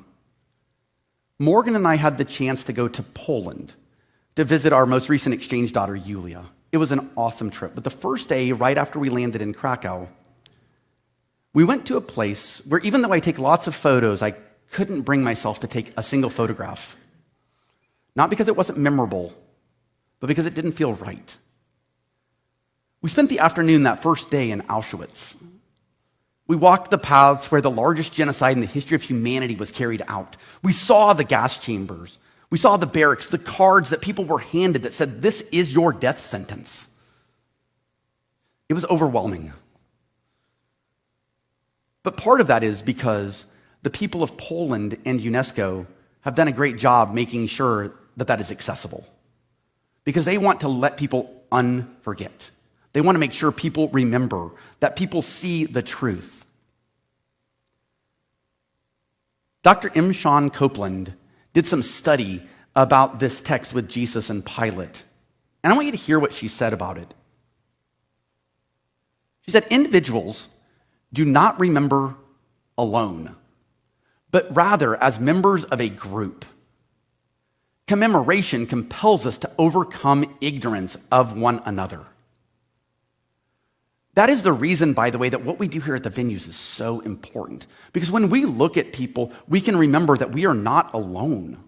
Morgan and I had the chance to go to Poland to visit our most recent exchange daughter, Yulia. It was an awesome trip. But the first day, right after we landed in Krakow, we went to a place where even though I take lots of photos, I couldn't bring myself to take a single photograph. Not because it wasn't memorable, but because it didn't feel right. We spent the afternoon that first day in Auschwitz. We walked the paths where the largest genocide in the history of humanity was carried out. We saw the gas chambers. We saw the barracks, the cards that people were handed that said, "This is your death sentence." It was overwhelming. But part of that is because the people of Poland and UNESCO have done a great job making sure that that is accessible. Because they want to let people unforget. They want to make sure people remember, that people see the truth. Dr. M. Sean Copeland did some study about this text with Jesus and Pilate. And I want you to hear what she said about it. She said, individuals do not remember alone, but rather as members of a group. Commemoration compels us to overcome ignorance of one another. That is the reason, by the way, that what we do here at the venues is so important. Because when we look at people, we can remember that we are not alone.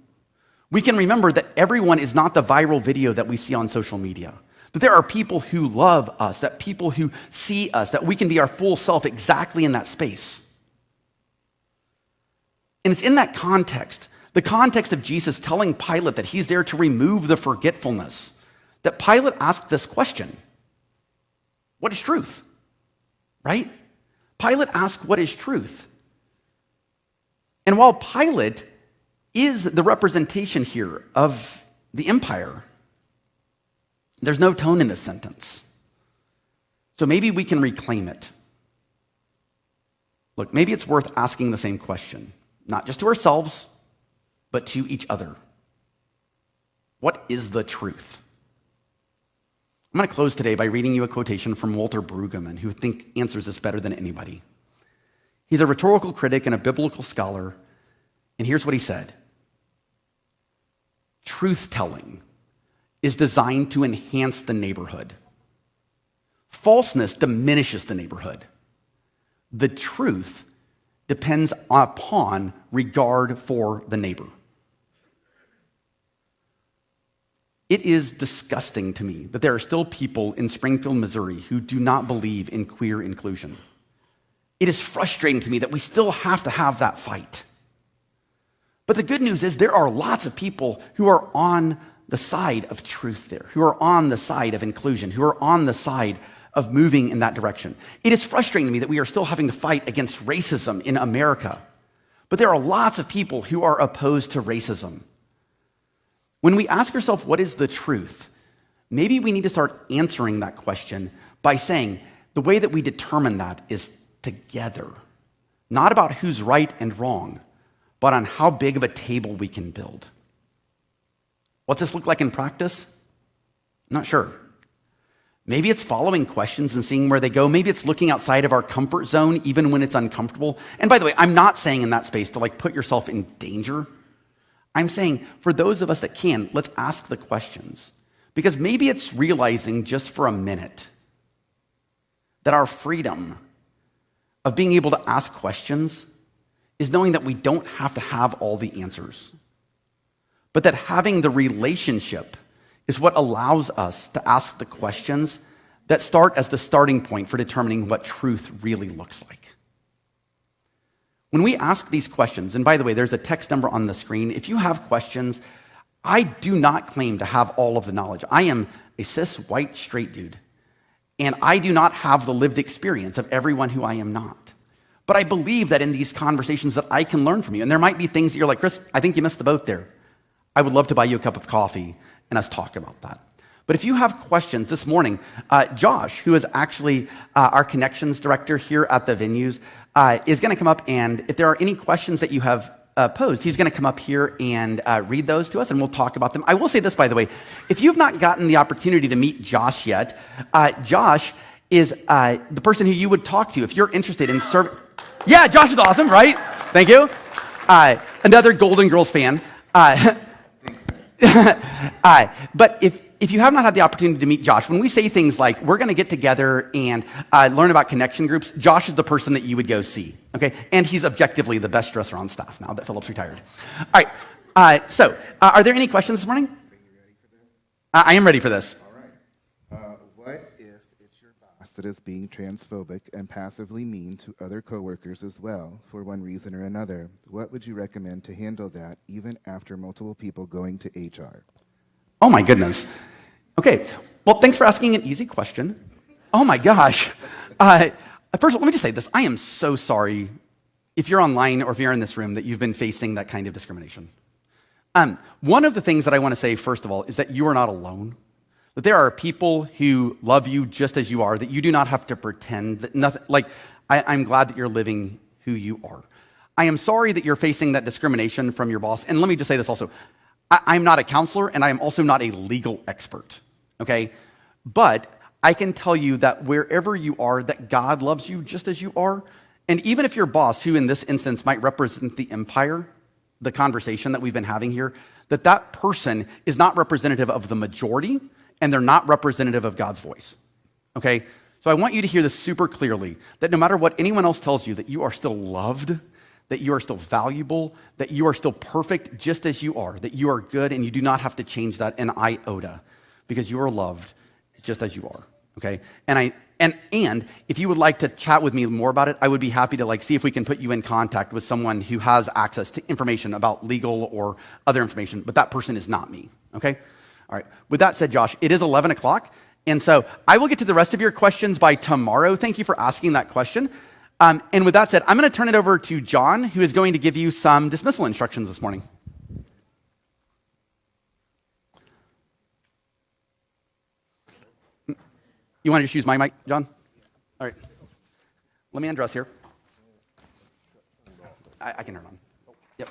We can remember that everyone is not the viral video that we see on social media. That there are people who love us, that people who see us, that we can be our full self exactly in that space. And it's in that context, the context of Jesus telling Pilate that he's there to remove the forgetfulness, that Pilate asked this question: what is truth? Right? Pilate asked, what is truth? And while Pilate is the representation here of the empire, there's no tone in this sentence. So maybe we can reclaim it. Look, maybe it's worth asking the same question, not just to ourselves, but to each other. What is the truth? I'm going to close today by reading you a quotation from Walter Brueggemann, who I think answers this better than anybody. He's a rhetorical critic and a biblical scholar, and here's what he said: truth-telling is designed to enhance the neighborhood. Falseness diminishes the neighborhood. The truth depends upon regard for the neighbor. It is disgusting to me that there are still people in Springfield, Missouri, who do not believe in queer inclusion. It is frustrating to me that we still have to have that fight. But the good news is there are lots of people who are on the side of truth there, who are on the side of inclusion, who are on the side of moving in that direction. It is frustrating to me that we are still having to fight against racism in America. But there are lots of people who are opposed to racism. When we ask ourselves, what is the truth? Maybe we need to start answering that question by saying the way that we determine that is together. Not about who's right and wrong, but on how big of a table we can build. What's this look like in practice? I'm not sure. Maybe it's following questions and seeing where they go. Maybe it's looking outside of our comfort zone, even when it's uncomfortable. And by the way, I'm not saying in that space to put yourself in danger. I'm saying for those of us that can, let's ask the questions. Because maybe it's realizing just for a minute that our freedom of being able to ask questions is knowing that we don't have to have all the answers, but that having the relationship is what allows us to ask the questions that start as the starting point for determining what truth really looks like. When we ask these questions, and by the way, there's a text number on the screen. If you have questions, I do not claim to have all of the knowledge. I am a cis, white, straight dude, and I do not have the lived experience of everyone who I am not. But I believe that in these conversations that I can learn from you, and there might be things that you're like, Chris, I think you missed the boat there. I would love to buy you a cup of coffee and us talk about that. But if you have questions this morning, Josh, who is actually our connections director here at the venues, is going to come up, and if there are any questions that you have posed, he's going to come up here and read those to us, and we'll talk about them. I will say this, by the way, if you've not gotten the opportunity to meet Josh yet, Josh is the person who you would talk to if you're interested in serving. Yeah, Josh is awesome, right? Thank you. Another Golden Girls fan. But if you have not had the opportunity to meet Josh, when we say things like, we're going to get together and learn about connection groups, Josh is the person that you would go see, okay? And he's objectively the best dresser on staff now that Philip's retired. All right, so are there any questions this morning? I am ready for this. All right. What if it's your boss that is being transphobic and passively mean to other coworkers as well, for one reason or another? What would you recommend to handle that, even after multiple people going to HR? Oh my goodness. Okay, well, thanks for asking an easy question. Oh my gosh. First of all, let me just say this. I am so sorry if you're online or if you're in this room that you've been facing that kind of discrimination. One of the things that I want to say, first of all, is that you are not alone. That there are people who love you just as you are, that you do not have to pretend that nothing, I'm glad that you're living who you are. I am sorry that you're facing that discrimination from your boss. And let me just say this also. I'm not a counselor, and I am also not a legal expert. okay? But I can tell you that wherever you are, that God loves you just as you are. And even if your boss, who in this instance might represent the empire, the conversation that we've been having here, that person is not representative of the majority, and they're not representative of God's voice, okay? So I want you to hear this super clearly, that no matter what anyone else tells you, that you are still loved, that you are still valuable, that you are still perfect just as you are, that you are good, and you do not have to change that an iota, because you are loved just as you are, okay? And if you would like to chat with me more about it, I would be happy to see if we can put you in contact with someone who has access to information about legal or other information, but that person is not me, okay? All right, with that said, Josh, it is 11 o'clock, and so I will get to the rest of your questions by tomorrow. Thank you for asking that question. And with that said, I'm going to turn it over to John, who is going to give you some dismissal instructions this morning. You want to just use my mic, John? All right. Let me undress here. I can turn on. Yep.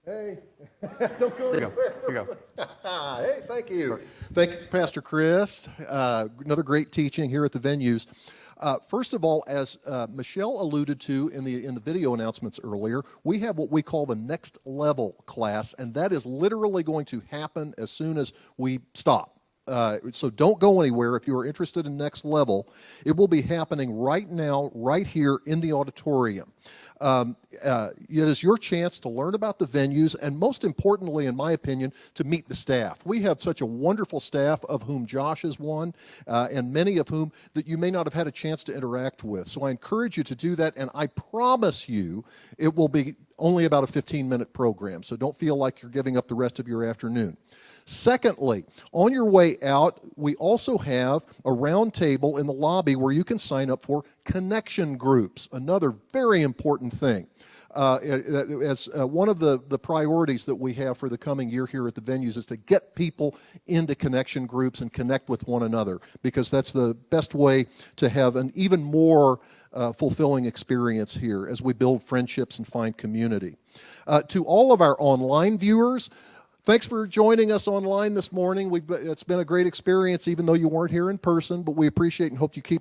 Hey, don't go There you anywhere. go. Here you go. Hey, thank you. Thank you, Pastor Chris. Another great teaching here at the venues. First of all, as Michelle alluded to in the video announcements earlier, we have what we call the next level class, and that is literally going to happen as soon as we stop. So don't go anywhere if you are interested in next level. It will be happening right now, right here in the auditorium. It is your chance to learn about the venues and, most importantly, in my opinion, to meet the staff. We have such a wonderful staff, of whom Josh is one, and many of whom that you may not have had a chance to interact with. So I encourage you to do that, and I promise you it will be only about a 15-minute program, so don't feel like you're giving up the rest of your afternoon. Secondly, on your way out, we also have a round table in the lobby where you can sign up for connection groups, another very important thing. As one of the priorities that we have for the coming year here at the venues is to get people into connection groups and connect with one another, because that's the best way to have an even more fulfilling experience here as we build friendships and find community. To all of our online viewers, thanks for joining us online this morning. It's been a great experience, even though you weren't here in person, but we appreciate and hope you keep